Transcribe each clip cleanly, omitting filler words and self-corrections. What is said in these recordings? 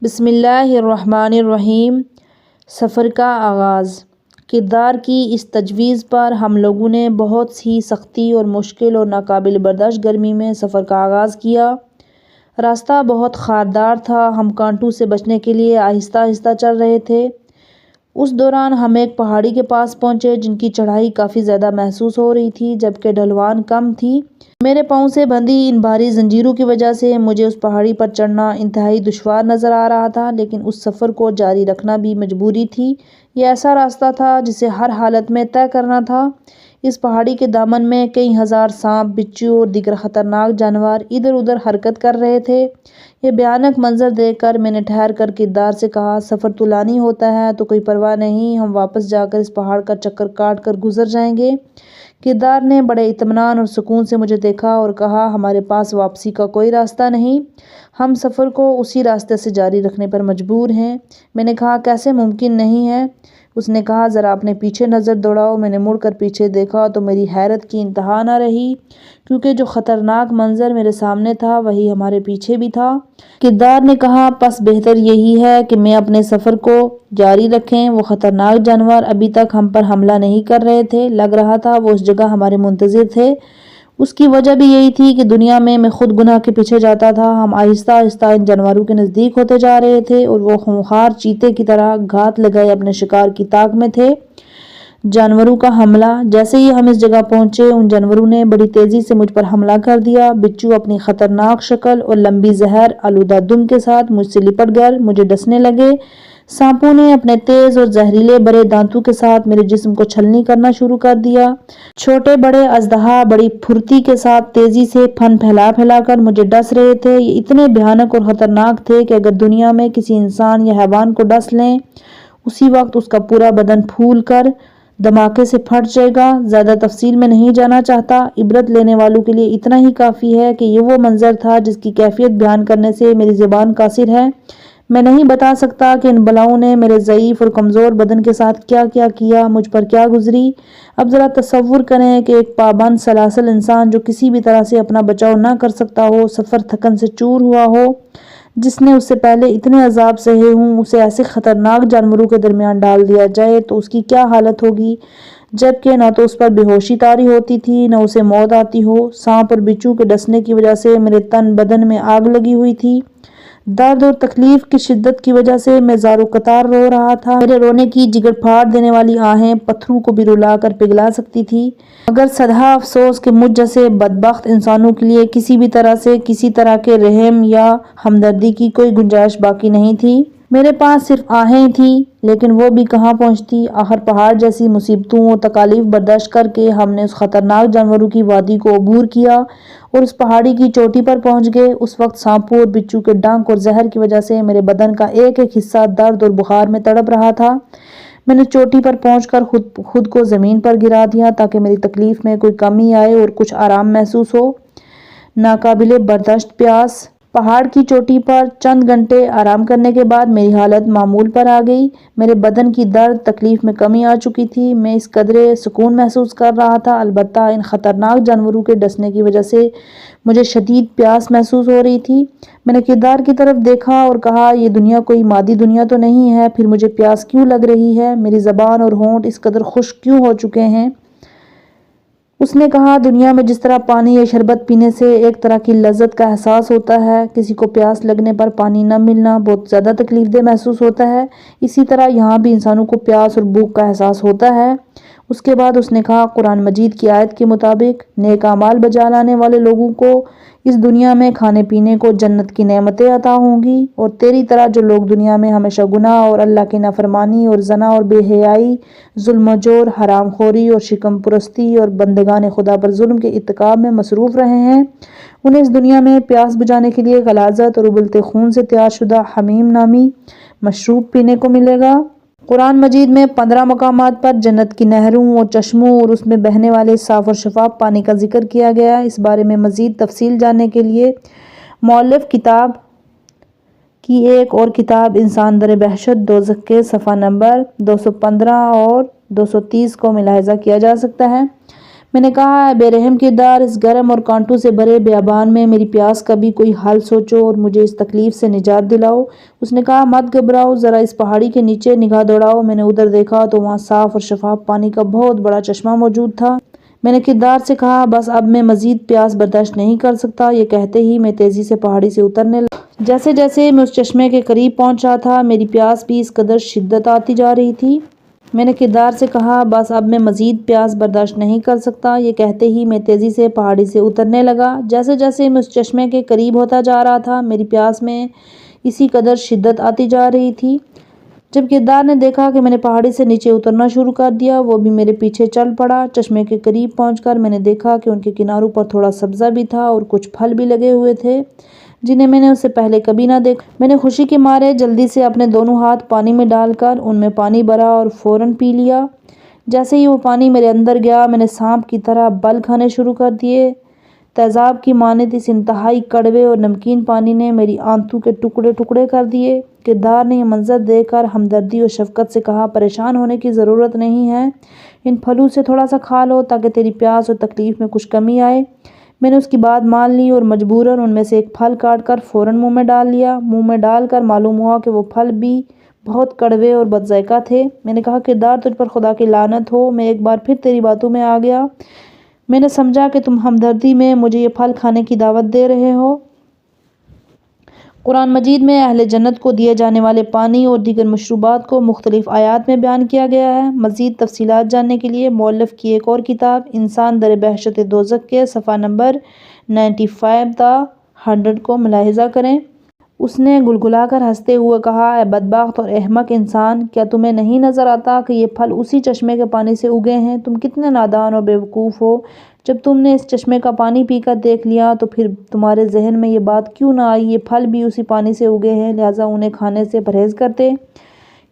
بسم اللہ الرحمن الرحیم۔ سفر کا آغاز۔ کردار کی اس تجویز پر ہم لوگوں نے بہت سی سختی اور مشکل اور ناقابل برداشت گرمی میں سفر کا آغاز کیا۔ راستہ بہت خاردار تھا، ہم کانٹوں سے بچنے کے لیے آہستہ آہستہ چل رہے تھے۔ اس دوران ہم ایک پہاڑی کے پاس پہنچے جن کی چڑھائی کافی زیادہ محسوس ہو رہی تھی جبکہ ڈھلوان کم تھی۔ میرے پاؤں سے بندھی ان بھاری زنجیروں کی وجہ سے مجھے اس پہاڑی پر چڑھنا انتہائی دشوار نظر آ رہا تھا، لیکن اس سفر کو جاری رکھنا بھی مجبوری تھی۔ یہ ایسا راستہ تھا جسے ہر حالت میں طے کرنا تھا۔ اس پہاڑی کے دامن میں کئی ہزار سانپ، بچھو اور دیگر خطرناک جانور ادھر ادھر حرکت کر رہے تھے۔ یہ بھیانک منظر دیکھ کر میں نے ٹھہر کر کردار سے کہا، سفر طولانی ہوتا ہے تو کوئی پرواہ نہیں، ہم واپس جا کر اس پہاڑ کا چکر کاٹ کر گزر جائیں گے۔ کردار نے بڑے اطمینان اور سکون سے مجھے دیکھا اور کہا، ہمارے پاس واپسی کا کوئی راستہ نہیں، ہم سفر کو اسی راستے سے جاری رکھنے پر مجبور ہیں۔ میں نے کہا، کیسے ممکن نہیں ہے؟ اس نے کہا، ذرا اپنے پیچھے نظر دوڑاؤ۔ میں نے مڑ کر پیچھے دیکھا تو میری حیرت کی انتہا نہ رہی، کیونکہ جو خطرناک منظر میرے سامنے تھا وہی ہمارے پیچھے بھی تھا۔ کردار نے کہا، پس بہتر یہی ہے کہ میں اپنے سفر کو جاری رکھیں۔ وہ خطرناک جانور ابھی تک ہم پر حملہ نہیں کر رہے تھے، لگ رہا تھا وہ اس جگہ ہمارے منتظر تھے۔ اس کی وجہ بھی یہی تھی کہ دنیا میں خود گناہ کے پیچھے جاتا تھا۔ ہم آہستہ آہستہ ان جانوروں کے نزدیک ہوتے جا رہے تھے اور وہ خونخوار چیتے کی طرح گھات لگائے اپنے شکار کی تاک میں تھے۔ جانوروں کا حملہ۔ جیسے ہی ہم اس جگہ پہنچے ان جانوروں نے بڑی تیزی سے مجھ پر حملہ کر دیا۔ بچھو اپنی خطرناک شکل اور لمبی زہر آلودہ دم کے ساتھ مجھ سے لپٹ کر مجھے ڈسنے لگے۔ سانپوں نے اپنے تیز اور زہریلے بڑے دانتوں کے ساتھ میرے جسم کو چھلنی کرنا شروع کر دیا۔ چھوٹے بڑے اژدہا بڑی پھرتی کے ساتھ تیزی سے پھن پھیلا پھیلا کر مجھے ڈس رہے تھے۔ یہ اتنے بھیانک اور خطرناک تھے کہ اگر دنیا میں کسی انسان یا حیوان کو ڈس لیں اسی وقت اس کا پورا بدن پھول کر دھماکے سے پھٹ جائے گا۔ زیادہ تفصیل میں نہیں جانا چاہتا، عبرت لینے والوں کے لیے اتنا ہی کافی ہے کہ یہ وہ منظر تھا جس کی کیفیت بیان کرنے سے میری زبان قاصر ہے۔ میں نہیں بتا سکتا کہ ان بلاؤں نے میرے ضعیف اور کمزور بدن کے ساتھ کیا کیا، مجھ پر کیا گزری۔ اب ذرا تصور کریں کہ ایک پابند سلاسل انسان جو کسی بھی طرح سے اپنا بچاؤ نہ کر سکتا ہو، سفر تھکن سے چور ہوا ہو، جس نے اس سے پہلے اتنے عذاب سہے ہوں، اسے ایسے خطرناک جانوروں کے درمیان ڈال دیا جائے تو اس کی کیا حالت ہوگی؟ جبکہ نہ تو اس پر بے ہوشی طاری ہوتی تھی نہ اسے موت آتی ہو۔ سانپ اور بچھو کے ڈسنے کی وجہ سے میرے تن بدن میں آگ لگی ہوئی تھی۔ درد اور تکلیف کی شدت کی وجہ سے میں زار و قطار رو رہا تھا۔ میرے رونے کی جگر پھاڑ دینے والی آہیں پتھروں کو بھی رلا کر پگھلا سکتی تھی۔ مگر صدہا افسوس کہ مجھ جیسے بدبخت انسانوں کے لیے کسی بھی طرح سے کسی طرح کے رحم یا ہمدردی کی کوئی گنجائش باقی نہیں تھی۔ میرے پاس صرف آہیں تھیں، لیکن وہ بھی کہاں پہنچتی؟ آخر پہاڑ جیسی مصیبتوں اور تکالیف برداشت کر کے ہم نے اس خطرناک جانوروں کی وادی کو عبور کیا اور اس پہاڑی کی چوٹی پر پہنچ گئے۔ اس وقت سانپوں اور بچھو کے ڈنک اور زہر کی وجہ سے میرے بدن کا ایک ایک حصہ درد اور بخار میں تڑپ رہا تھا۔ میں نے چوٹی پر پہنچ کر خود کو زمین پر گرا دیا تاکہ میری تکلیف میں کوئی کمی آئے اور کچھ آرام محسوس ہو۔ ناقابل برداشت پیاس۔ پہاڑ کی چوٹی پر چند گھنٹے آرام کرنے کے بعد میری حالت معمول پر آ گئی۔ میرے بدن کی درد تکلیف میں کمی آ چکی تھی، میں اس قدرے سکون محسوس کر رہا تھا۔ البتہ ان خطرناک جانوروں کے ڈسنے کی وجہ سے مجھے شدید پیاس محسوس ہو رہی تھی۔ میں نے کردار کی طرف دیکھا اور کہا، یہ دنیا کوئی مادی دنیا تو نہیں ہے، پھر مجھے پیاس کیوں لگ رہی ہے؟ میری زبان اور ہونٹ اس قدر خشک کیوں ہو چکے ہیں؟ اس نے کہا، دنیا میں جس طرح پانی یا شربت پینے سے ایک طرح کی لذت کا احساس ہوتا ہے، کسی کو پیاس لگنے پر پانی نہ ملنا بہت زیادہ تکلیف دہ محسوس ہوتا ہے، اسی طرح یہاں بھی انسانوں کو پیاس اور بھوک کا احساس ہوتا ہے۔ اس کے بعد اس نے کہا، قرآن مجید کی آیت کے مطابق نیک اعمال بجا لانے والے لوگوں کو اس دنیا میں کھانے پینے کو جنت کی نعمتیں عطا ہوں گی، اور تیری طرح جو لوگ دنیا میں ہمیشہ گناہ اور اللہ کی نافرمانی اور زنا اور بے حیائی، ظلم و جور، حرام خوری اور شکم پرستی اور بندگان خدا پر ظلم کے ارتکاب میں مصروف رہے ہیں، انہیں اس دنیا میں پیاس بجانے کے لیے غلاظت اور ابلتے خون سے تیار شدہ حمیم نامی مشروب پینے کو ملے گا۔ قرآن مجید میں 15 مقامات پر جنت کی نہروں اور چشموں اور اس میں بہنے والے صاف اور شفاف پانی کا ذکر کیا گیا ہے۔ اس بارے میں مزید تفصیل جاننے کے لیے مؤلف کتاب کی ایک اور کتاب انسان در بہشت دوزخ کے صفحہ نمبر 215 اور 230 کو ملاحظہ کیا جا سکتا ہے۔ میں نے کہا، اے بے رحم کردار، اس گرم اور کانٹوں سے بھرے بیابان میں میری پیاس کا بھی کوئی حل سوچو اور مجھے اس تکلیف سے نجات دلاؤ۔ اس نے کہا، مت گھبراؤ، ذرا اس پہاڑی کے نیچے نگاہ دوڑاؤ۔ میں نے ادھر دیکھا تو وہاں صاف اور شفاف پانی کا بہت بڑا چشمہ موجود تھا۔ میں نے کردار سے کہا، بس اب میں مزید پیاس برداشت نہیں کر سکتا۔ یہ کہتے ہی میں تیزی سے پہاڑی سے اترنے لگا۔ جیسے جیسے میں اس چشمے کے قریب پہنچ رہا تھا، میری پیاس بھی اس قدر شدت آتی جا رہی تھی۔ میں نے کردار سے کہا، بس اب میں مزید پیاس برداشت نہیں کر سکتا۔ یہ کہتے ہی میں تیزی سے پہاڑی سے اترنے لگا۔ جیسے جیسے میں اس چشمے کے قریب ہوتا جا رہا تھا، میری پیاس میں اسی قدر شدت آتی جا رہی تھی۔ جب کردار نے دیکھا کہ میں نے پہاڑی سے نیچے اترنا شروع کر دیا، وہ بھی میرے پیچھے چل پڑا۔ چشمے کے قریب پہنچ کر میں نے دیکھا کہ ان کے کناروں پر تھوڑا سبزہ بھی تھا اور کچھ پھل بھی لگے ہوئے تھے جنہیں میں نے اس سے پہلے کبھی نہ دیکھا۔ میں نے خوشی کے مارے جلدی سے اپنے دونوں ہاتھ پانی میں ڈال کر ان میں پانی بھرا اور فوراً پی لیا۔ جیسے ہی وہ پانی میرے اندر گیا، میں نے سانپ کی طرح بل کھانے شروع کر دیے۔ تیزاب کی مانند اس انتہائی کڑوے اور نمکین پانی نے میری آنتوں کے ٹکڑے ٹکڑے کر دیے۔ کردار نے یہ منظر دیکھ کر ہمدردی اور شفقت سے کہا، پریشان ہونے کی ضرورت نہیں ہے، ان پھلوں سے تھوڑا سا کھا لو تاکہ تیری پیاس اور تکلیف میں کچھ کمی آئے۔ میں نے اس کی بات مان لی اور مجبوراً ان میں سے ایک پھل کاٹ کر فوراً منہ میں ڈال لیا۔ منہ میں ڈال کر معلوم ہوا کہ وہ پھل بھی بہت کڑوے اور بد ذائقہ تھے۔ میں نے کہا، کردار، تجھ پر خدا کی لعنت ہو، میں ایک بار پھر تیری باتوں میں آ گیا۔ میں نے سمجھا کہ تم ہمدردی میں مجھے یہ پھل کھانے کی دعوت دے رہے ہو۔ قرآن مجید میں اہل جنت کو دیے جانے والے پانی اور دیگر مشروبات کو مختلف آیات میں بیان کیا گیا ہے۔ مزید تفصیلات جاننے کے لیے مؤلف کی ایک اور کتاب انسان در بہشت دوزخ کے صفحہ نمبر 95 تا 100 کو ملاحظہ کریں۔ اس نے گلگلا کر ہنستے ہوئے کہا، اے بدبخت اور احمق انسان، کیا تمہیں نہیں نظر آتا کہ یہ پھل اسی چشمے کے پانی سے اگے ہیں؟ تم کتنے نادان اور بے وقوف ہو! جب تم نے اس چشمے کا پانی پی کر دیکھ لیا تو پھر تمہارے ذہن میں یہ بات کیوں نہ آئی یہ پھل بھی اسی پانی سے اگے ہیں، لہٰذا انہیں کھانے سے پرہیز کرتے۔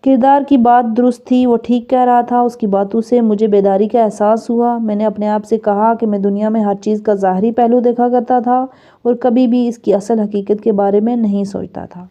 کردار کی بات درست تھی، وہ ٹھیک کہہ رہا تھا۔ اس کی باتوں سے مجھے بیداری کا احساس ہوا۔ میں نے اپنے آپ سے کہا کہ میں دنیا میں ہر چیز کا ظاہری پہلو دیکھا کرتا تھا اور کبھی بھی اس کی اصل حقیقت کے بارے میں نہیں سوچتا تھا۔